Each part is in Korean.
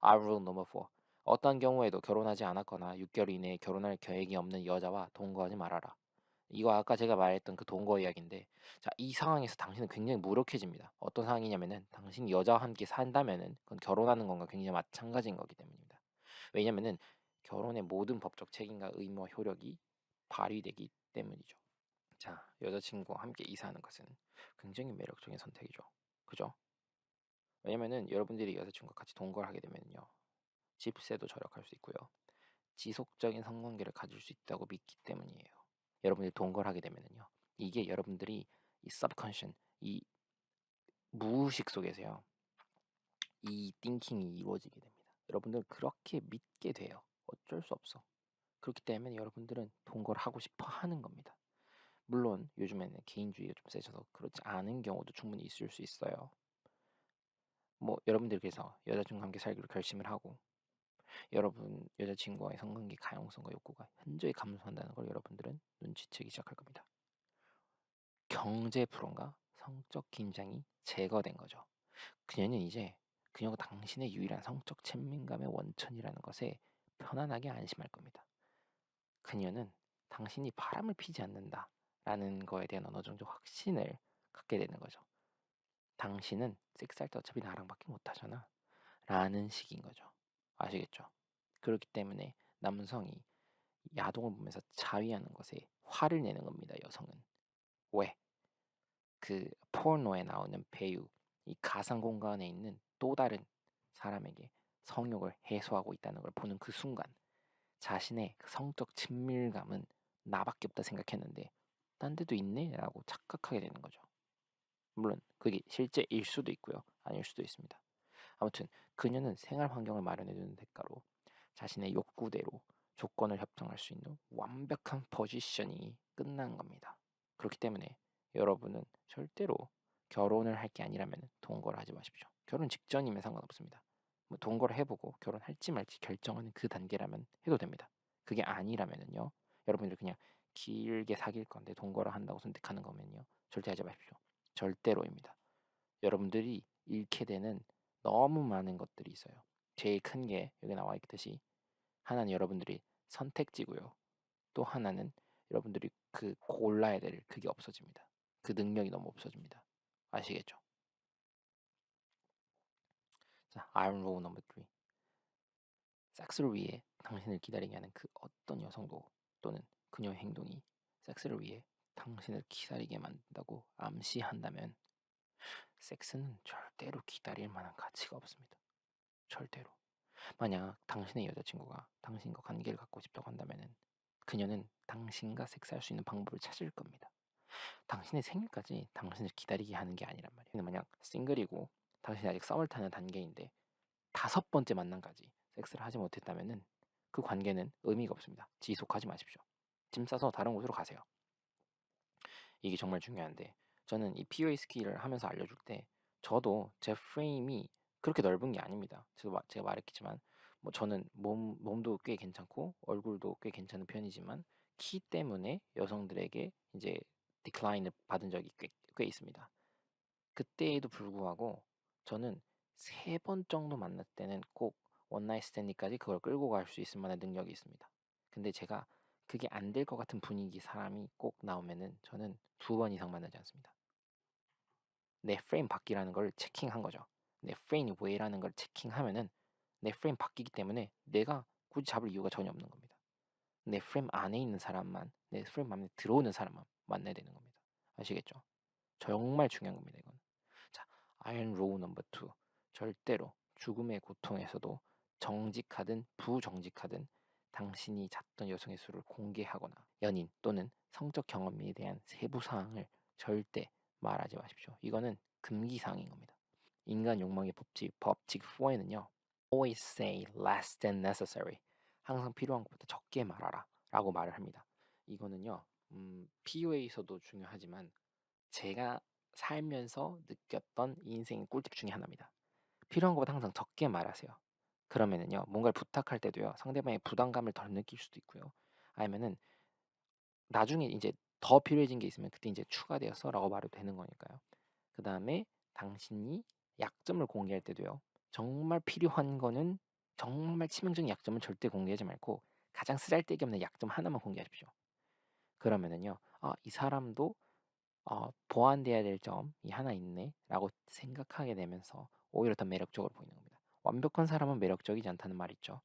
Our rule number 4. 어떤 경우에도 결혼하지 않았거나 6개월 이내에 결혼할 계획이 없는 여자와 동거하지 말아라. 이거 아까 제가 말했던 그 동거 이야기인데, 자, 이 상황에서 당신은 굉장히 무력해집니다. 어떤 상황이냐면은 당신이 여자와 함께 산다면은 그건 결혼하는 것과 굉장히 마찬가지인 거기 때문입니다. 왜냐면은 결혼의 모든 법적 책임과 의무와 효력이 발휘되기 때문이죠. 자, 여자친구와 함께 이사하는 것은 굉장히 매력적인 선택이죠. 그죠? 왜냐면은 여러분들이 여자친구와 같이 동거를 하게 되면요, 집세도 절약할 수 있고요, 지속적인 성관계를 가질 수 있다고 믿기 때문이에요. 여러분들이 동거를 하게 되면은요, 이게 여러분들이 이 subconscious, 이 무의식 속에서요, 이 띵킹이 이루어지게 됩니다. 여러분들 그렇게 믿게 돼요. 어쩔 수 없어. 그렇기 때문에 여러분들은 동거를 하고 싶어 하는 겁니다. 물론 요즘에는 개인주의가 좀 세져서 그렇지 않은 경우도 충분히 있을 수 있어요. 뭐 여러분들 그래서 여자친구와 함께 살기로 결심을 하고 여러분 여자친구와의 성관계 가용성과 욕구가 현저히 감소한다는 걸 여러분들은 눈치채기 시작할 겁니다. 경제 불안과 성적 긴장이 제거된 거죠. 그녀는 이제 그녀가 당신의 유일한 성적 친밀감의 원천이라는 것에 편안하게 안심할 겁니다. 그녀는 당신이 바람을 피지 않는다라는 거에 대한 어느 정도 확신을 갖게 되는 거죠. 당신은 섹스할 때 어차피 나랑밖에 못하잖아 라는 식인 거죠. 아시겠죠? 그렇기 때문에 남성이 야동을 보면서 자위하는 것에 화를 내는 겁니다. 여성은. 왜? 그 포르노에 나오는 배우, 이 가상 공간에 있는 또 다른 사람에게 성욕을 해소하고 있다는 걸 보는 그 순간 자신의 그 성적 친밀감은 나밖에 없다 생각했는데 딴 데도 있네? 라고 착각하게 되는 거죠. 물론 그게 실제일 수도 있고요, 아닐 수도 있습니다. 아무튼 그녀는 생활 환경을 마련해 주는 대가로 자신의 욕구대로 조건을 협정할 수 있는 완벽한 포지션이 끝난 겁니다. 그렇기 때문에 여러분은 절대로 결혼을 할 게 아니라면 동거를 하지 마십시오. 결혼 직전이면 상관없습니다. 뭐 동거를 해보고 결혼할지 말지 결정하는 그 단계라면 해도 됩니다. 그게 아니라면은요, 여러분들 그냥 길게 사귈 건데 동거를 한다고 선택하는 거면요, 절대 하지 마십시오. 절대로입니다. 여러분들이 잃게 되는 너무 많은 것들이 있어요. 제일 큰 게 여기 나와 있듯이 하나는 여러분들이 선택지고요. 또 하나는 여러분들이 그 골라야 될 그게 없어집니다. 그 능력이 너무 없어집니다. 아시겠죠? 자, Iron Rule number 3. 섹스를 위해 당신을 기다리게 하는 그 어떤 여성도 또는 그녀의 행동이 섹스를 위해 당신을 기다리게 만든다고 암시한다면 섹스는 절대로 기다릴 만한 가치가 없습니다. 절대로. 만약 당신의 여자친구가 당신과 관계를 갖고 싶다고 한다면은 그녀는 당신과 섹스할 수 있는 방법을 찾을 겁니다. 당신의 생일까지 당신을 기다리게 하는 게 아니란 말이에요. 근데 만약 싱글이고 당신이 아직 썸을 타는 단계인데 5번째 만남까지 섹스를 하지 못했다면은 그 관계는 의미가 없습니다. 지속하지 마십시오. 짐 싸서 다른 곳으로 가세요. 이게 정말 중요한데 저는 이 PUA 스킬을 하면서 알려줄 때 저도 제 프레임이 그렇게 넓은 게 아닙니다. 제가 말했겠지만 뭐 저는 몸도 꽤 괜찮고 얼굴도 꽤 괜찮은 편이지만 키 때문에 여성들에게 이제 디클라인을 받은 적이 꽤 있습니다. 그때에도 불구하고 저는 3번 정도 만날 때는 꼭 원나잇 스탠딩까지 그걸 끌고 갈 수 있을 만한 능력이 있습니다. 근데 제가 그게 안 될 것 같은 분위기 사람이 꼭 나오면은 저는 2번 이상 만나지 않습니다. 내 프레임 바뀌라는 걸 체킹한 거죠. 내 프레임이 왜라는 걸 체킹하면은 내 프레임 바뀌기 때문에 내가 굳이 잡을 이유가 전혀 없는 겁니다. 내 프레임 안에 있는 사람만, 내 프레임 안에 들어오는 사람만 만나야 되는 겁니다. 아시겠죠? 정말 중요한 겁니다, 이건. 자, 아이언 로우 넘버 2. 절대로 죽음의 고통에서도 정직하든 부정직하든 당신이 잤던 여성의 수를 공개하거나 연인 또는 성적 경험에 대한 세부 사항을 절대 말하지 마십시오. 이거는 금기사항인 겁니다. 인간 욕망의 법칙 4에는요. Always say less than necessary. 항상 필요한 것보다 적게 말하라 라고 말을 합니다. 이거는요. PUA에서도 중요하지만 제가 살면서 느꼈던 인생의 꿀팁 중에 하나입니다. 필요한 것보다 항상 적게 말하세요. 그러면은요, 뭔가를 부탁할 때도요, 상대방의 부담감을 덜 느낄 수도 있고요. 아니면은 나중에 이제 더 필요해진 게 있으면 그때 이제 추가되어서라고 말해도 되는 거니까요. 그 다음에 당신이 약점을 공개할 때도요, 정말 필요한 거는 정말 치명적인 약점은 절대 공개하지 말고 가장 쓰잘데기 없는 약점 하나만 공개하십시오. 그러면은요, 이 사람도 보완돼야 될 점이 하나 있네라고 생각하게 되면서 오히려 더 매력적으로 보이는 겁니다. 완벽한 사람은 매력적이지 않다는 말 있죠.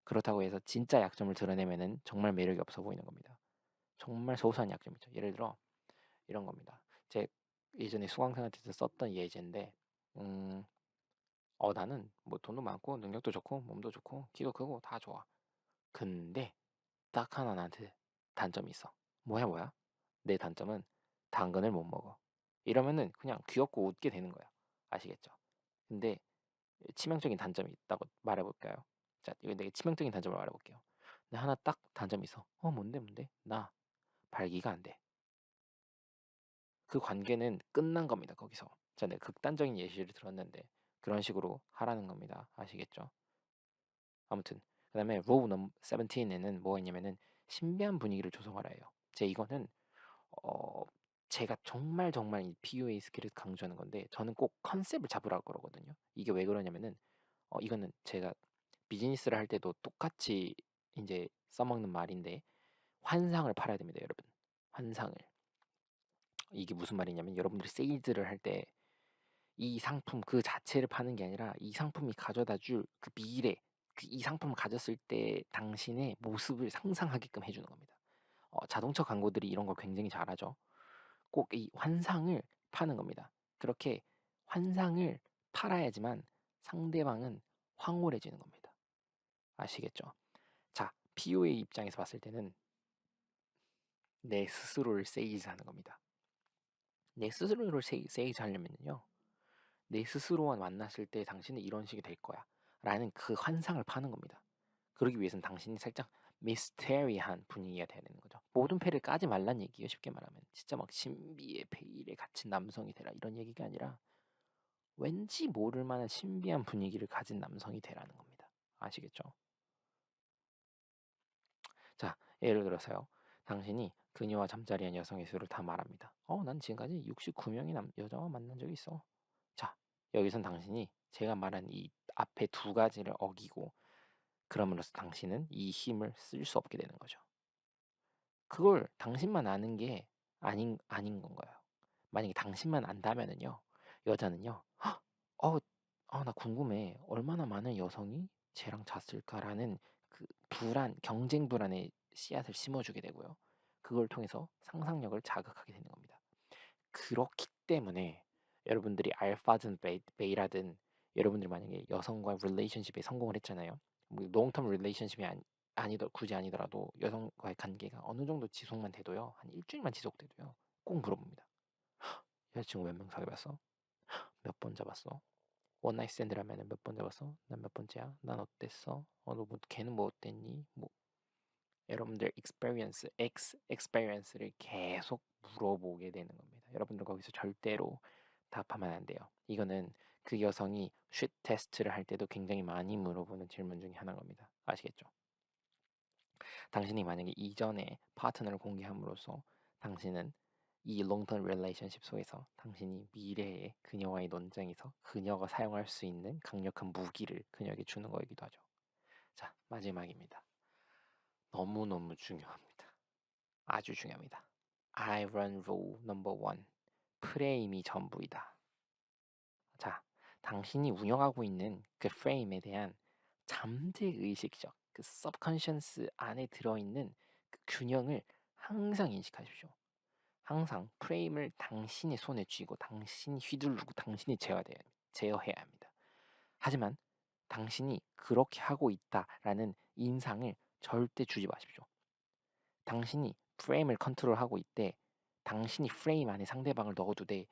그렇다고 해서 진짜 약점을 드러내면은 정말 매력이 없어 보이는 겁니다. 정말 소소한 약점이죠. 예를 들어 이런 겁니다. 제 예전에 수강생한테 썼던 예제인데, 음, 나는 뭐 돈도 많고 능력도 좋고 몸도 좋고 키도 크고 다 좋아. 근데 딱 하나 나한테 단점이 있어. 뭐야? 내 단점은 당근을 못 먹어. 이러면은 그냥 귀엽고 웃게 되는 거야. 아시겠죠? 근데 치명적인 단점이 있다고 말해볼까요? 자, 이거 내가 치명적인 단점을 말해볼게요. 근데 하나 딱 단점이 있어. 뭔데? 나 발기가 안 돼. 그 관계는 끝난 겁니다. 거기서. 자, 내가 극단적인 예시를 들었는데 그런 식으로 하라는 겁니다. 아시겠죠? 아무튼 그다음에 로우 넘 17에는 뭐가 있냐면은 신비한 분위기를 조성하라 해요. 이거는 어 제가 정말 이 PUA 스킬을 강조하는 건데 저는 꼭 컨셉을 잡으라고 그러거든요. 이게 왜 그러냐면은 이거는 제가 비즈니스를 할 때도 똑같이 이제 써먹는 말인데 환상을 팔아야 됩니다, 여러분. 환상을. 이게 무슨 말이냐면 여러분들이 세일즈를 할 때 이 상품 그 자체를 파는 게 아니라 이 상품이 가져다 줄 그 미래, 이 상품을 가졌을 때 당신의 모습을 상상하게끔 해주는 겁니다. 자동차 광고들이 이런 걸 굉장히 잘하죠. 꼭 이 환상을 파는 겁니다. 그렇게 환상을 팔아야지만 상대방은 황홀해지는 겁니다. 아시겠죠? 자, PO의 입장에서 봤을 때는 내 스스로를 세이즈하는 겁니다. 내 스스로를 세이즈하려면요, 내 스스로와 만났을 때 당신은 이런 식이 될 거야 라는 그 환상을 파는 겁니다. 그러기 위해서는 당신이 살짝 미스테리한 분위기가 돼야 되는 거죠. 모든 패를 까지 말란 얘기예요. 쉽게 말하면 진짜 막 신비의 베일에 갇힌 남성이 되라 이런 얘기가 아니라 왠지 모를 만한 신비한 분위기를 가진 남성이 되라는 겁니다. 아시겠죠? 자, 예를 들어서요. 당신이 그녀와 잠자리한 여성의 수를 다 말합니다. 난 지금까지 69명의 여자와 만난 적이 있어. 자, 여기선 당신이 제가 말한 이 앞에 두 가지를 어기고 그럼으로써 당신은 이 힘을 쓸 수 없게 되는 거죠. 그걸 당신만 아는 게 아닌 건가요? 만약에 당신만 안다면은요, 여자는요, 어, 나 궁금해. 얼마나 많은 여성이 쟤랑 잤을까라는 그 경쟁 불안의 씨앗을 심어주게 되고요. 그걸 통해서 상상력을 자극하게 되는 겁니다. 그렇기 때문에 여러분들이 알파든 베이라든 여러분들이 만약에 여성과 릴레이션십에 성공을 했잖아요. 뭐 롱텀 릴레이션십이 굳이 아니더라도 여성과의 관계가 어느 정도 지속만 돼도요. 한 일주일만 지속돼도요. 꼭 물어봅니다. 여자친구 몇 명 사귀어봤어? 몇 번 잡았어? 원나잇 스탠드라면 몇 번 잡았어? 난 몇 번째야? 난 어땠어? 걔는 뭐 어땠니? 뭐 여러분들 experience를 계속 물어보게 되는 겁니다. 여러분들 거기서 절대로 답하면 안 돼요. 이거는 그 여성이 쉿 테스트를 할 때도 굉장히 많이 물어보는 질문 중에 하나인 겁니다. 아시겠죠? 당신이 만약에 이전에 파트너를 공개함으로써 당신은 이 롱텀 릴레이션십 속에서 당신이 미래의 그녀와의 논쟁에서 그녀가 사용할 수 있는 강력한 무기를 그녀에게 주는 거이기도 하죠. 자, 마지막입니다. 너무너무 중요합니다. 아주 중요합니다. I run rule number one. 프레임이 전부이다. 자, 당신이 운영하고 있는 그 프레임에 대한 잠재의식적, 그 subconscious 안에 들어있는 그 균형을 항상 인식하십시오. 항상 프레임을 당신의 손에 쥐고 당신이 휘두르고 당신이 제어해야 합니다. 하지만 당신이 그렇게 하고 있다라는 인상을 절대 주지 마십시오. 당신이 프레임을 컨트롤하고 있대. 당신이 프레임 안에 상대방을 넣어두되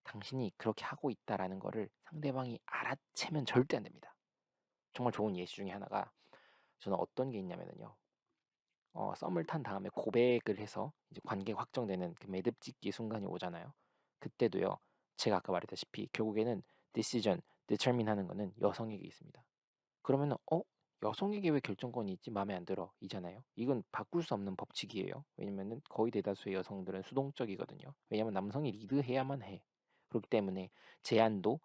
당신이 그렇게 하고 있다라는 거를 상대방이 알아채면 절대 안 됩니다. 정말 좋은 예시 중에 하나가 저는 어떤 게 있냐면요. 썸을 탄 다음에 고백을 해서 이제 관계가 확정되는 그 매듭 짓기 순간이 오잖아요. 그때도요. 제가 아까 말했다시피 결국에는 decision, determine 하는 거는 여성에게 있습니다. 그러면은 여성에게 왜 결정권이 있지? 마음에 안 들어. 이잖아요. 이건 바꿀 수 없는 법칙이에요. 왜냐면은 거의 대다수의 여성들은 수동적이거든요. 왜냐면 남성이 리드해야만 해. 그렇기 때문에 제안도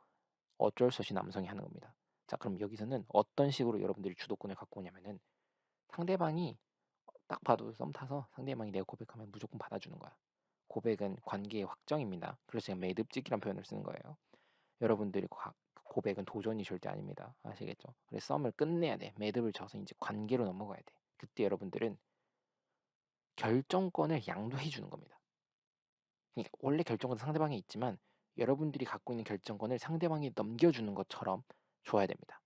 어쩔 수 없이 남성이 하는 겁니다. 자, 그럼 여기서는 어떤 식으로 여러분들이 주도권을 갖고 오냐면은 상대방이 딱 봐도 썸 타서 상대방이 내가 고백하면 무조건 받아주는 거야. 고백은 관계의 확정입니다. 그래서 제가 매듭짓기란 표현을 쓰는 거예요. 여러분들이 고백은 도전이 절대 아닙니다. 아시겠죠? 그래서 썸을 끝내야 돼. 매듭을 져서 이제 관계로 넘어가야 돼. 그때 여러분들은 결정권을 양도해 주는 겁니다. 그러니까 원래 결정권은 상대방이 있지만 여러분들이 갖고 있는 결정권을 상대방이 넘겨주는 것처럼 줘야 됩니다.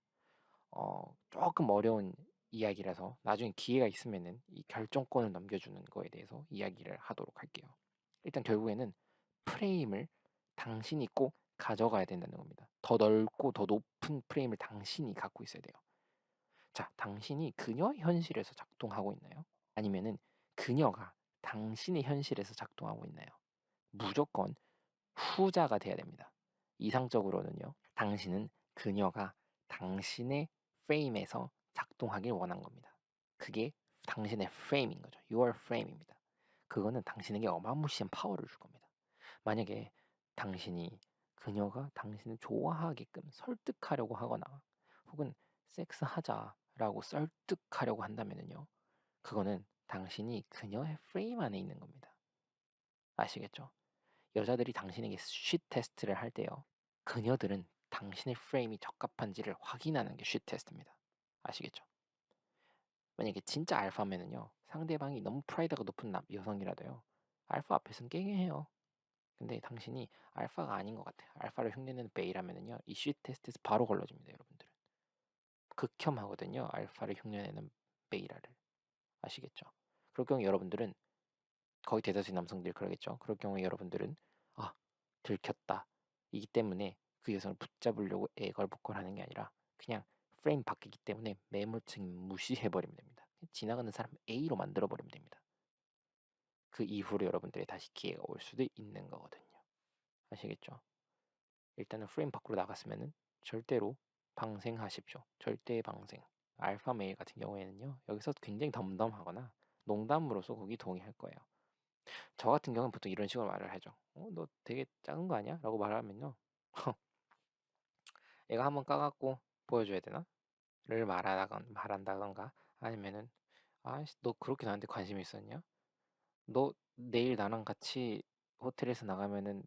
조금 어려운 이야기라서 나중에 기회가 있으면은 이 결정권을 넘겨주는 거에 대해서 이야기를 하도록 할게요. 일단 결국에는 프레임을 당신이 꼭 가져가야 된다는 겁니다. 더 넓고 더 높은 프레임을 당신이 갖고 있어야 돼요. 자, 당신이 그녀의 현실에서 작동하고 있나요? 아니면은 그녀가 당신의 현실에서 작동하고 있나요? 무조건 후자가 돼야 됩니다. 이상적으로는요. 당신은 그녀가 당신의 프레임에서 작동하길 원한 겁니다. 그게 당신의 프레임인 거죠. Your frame입니다. 그거는 당신에게 어마무시한 파워를 줄 겁니다. 만약에 당신이 그녀가 당신을 좋아하게끔 설득하려고 하거나 혹은 섹스하자라고 설득하려고 한다면요. 그거는 당신이 그녀의 프레임 안에 있는 겁니다. 아시겠죠? 여자들이 당신에게 쉿 테스트를 할 때요. 그녀들은 당신의 프레임이 적합한지를 확인하는 게 쉿 테스트입니다. 아시겠죠? 만약에 진짜 알파면은요. 상대방이 너무 프라이드가 높은 여성이라도요. 알파 앞에서는 깽해요. 근데 당신이 알파가 아닌 것 같아요. 알파를 흉내내는 베이라면은요. 이 쉿 테스트에서 바로 걸러집니다. 여러분들은. 극혐하거든요. 알파를 흉내내는 베이라를. 아시겠죠? 그럴 경우 여러분들은 거의 대다수의 남성들이 그러겠죠. 그럴 경우에 여러분들은 아, 들켰다. 이기 때문에 그 여성을 붙잡으려고 애걸복걸하는 게 아니라 그냥 프레임 바뀌기 때문에 매몰층 무시해버리면 됩니다. 지나가는 사람 A로 만들어버리면 됩니다. 그 이후로 여러분들의 다시 기회가 올 수도 있는 거거든요. 아시겠죠? 일단은 프레임 밖으로 나갔으면은 절대로 방생하십시오. 절대 방생. 알파 메일 같은 경우에는요. 여기서 굉장히 덤덤하거나 농담으로서 거기 동의할 거예요. 저 같은 경우는 보통 이런 식으로 말을 하죠. 너 되게 작은 거 아니야? 라고 말하면요. 얘가 한번 까갖고 보여줘야 되나? 를 말한다던가 아니면은 아이씨 너 그렇게 나한테 관심 있었냐? 너 내일 나랑 같이 호텔에서 나가면은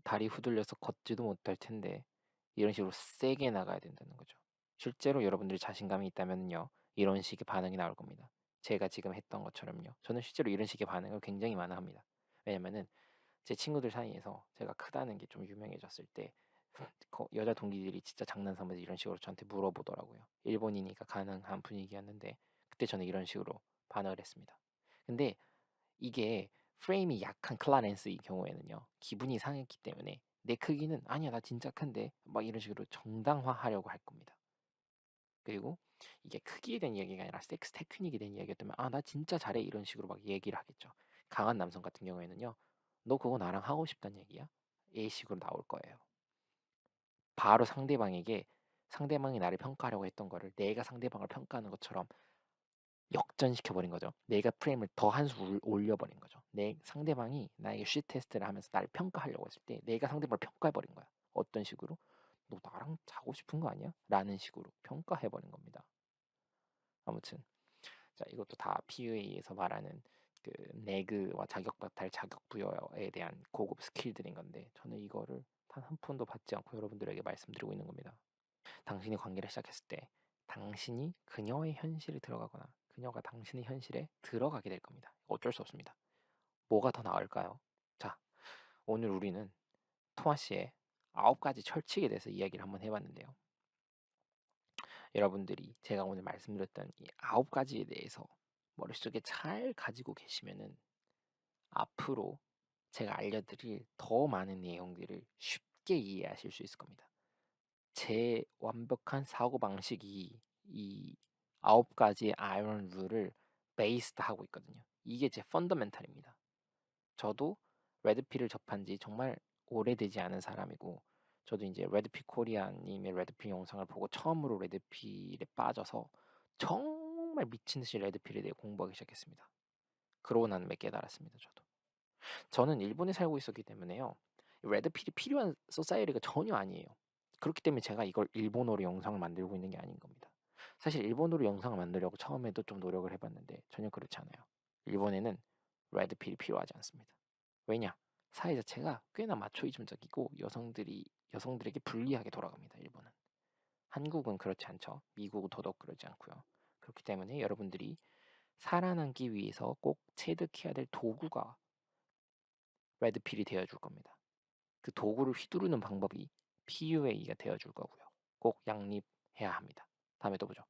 다리 후들려서 걷지도 못할 텐데 이런 식으로 세게 나가야 된다는 거죠. 실제로 여러분들이 자신감이 있다면요 이런 식의 반응이 나올 겁니다. 제가 지금 했던 것처럼요. 저는 실제로 이런 식의 반응을 굉장히 많이 합니다. 왜냐면은 제 친구들 사이에서 제가 크다는 게 좀 유명해졌을 때 여자 동기들이 진짜 장난삼아서 이런 식으로 저한테 물어보더라고요. 일본이니까 가능한 분위기였는데 그때 저는 이런 식으로 반응을 했습니다. 근데 이게 프레임이 약한 클라렌스의 경우에는요. 기분이 상했기 때문에 내 크기는 아니야 나 진짜 큰데 막 이런 식으로 정당화하려고 할 겁니다. 그리고 이게 크기에 대한 이야기가 아니라 섹스 테크닉에 대한 이야기였다면 아 나 진짜 잘해 이런 식으로 막 얘기를 하겠죠. 강한 남성 같은 경우에는요. 너 그거 나랑 하고 싶단 얘기야? 이 식으로 나올 거예요. 바로 상대방에게 상대방이 나를 평가하려고 했던 거를 내가 상대방을 평가하는 것처럼 역전시켜 버린 거죠. 내가 프레임을 더 한 수 올려버린 거죠. 내 상대방이 나에게 쉿 테스트를 하면서 나를 평가하려고 했을 때 내가 상대방을 평가해 버린 거야. 어떤 식으로? 너 나랑 자고 싶은 거 아니야? 라는 식으로 평가해 버린 겁니다. 아무튼 자 이것도 다 PUA에서 말하는 그 내그와 자격박탈 자격부여에 대한 고급 스킬들인 건데 저는 이거를 단 한 푼도 받지 않고 여러분들에게 말씀드리고 있는 겁니다. 당신이 관계를 시작했을 때 당신이 그녀의 현실에 들어가거나 그녀가 당신의 현실에 들어가게 될 겁니다. 어쩔 수 없습니다. 뭐가 더 나을까요? 자, 오늘 우리는 토아 씨의 9가지 철칙에 대해서 이야기를 한번 해봤는데요. 여러분들이 제가 오늘 말씀드렸던 이 9가지에 대해서 머릿속에 잘 가지고 계시면은 앞으로 제가 알려드릴 더 많은 내용들을 쉽게 이해하실 수 있을 겁니다. 제 완벽한 사고방식이 이 9가지의 아이런 룰을 베이스드 하고 있거든요. 이게 제 펀더멘탈입니다. 저도 레드필을 접한 지 정말 오래되지 않은 사람이고 저도 이제 레드필 코리아님의 레드필 영상을 보고 처음으로 레드필에 빠져서 정말 미친 듯이 레드필에 대해 공부하기 시작했습니다. 그러고 난 후에 깨달았습니다. 저도. 저는 일본에 살고 있었기 때문에요. 레드필이 필요한 소사이어리가 전혀 아니에요. 그렇기 때문에 제가 이걸 일본어로 영상을 만들고 있는 게 아닌 겁니다. 사실 일본어로 영상을 만들려고 처음에도 좀 노력을 해봤는데 전혀 그렇지 않아요. 일본에는 레드필이 필요하지 않습니다. 왜냐? 사회 자체가 꽤나 마초이즘적이고 여성들에게 불리하게 돌아갑니다. 일본은. 한국은 그렇지 않죠. 미국은 더더욱 그러지 않고요. 그렇기 때문에 여러분들이 살아남기 위해서 꼭 체득해야 될 도구가 레드필이 되어줄 겁니다. 그 도구를 휘두르는 방법이 PUA가 되어줄 거고요. 꼭 양립해야 합니다. 다음에 또 보죠.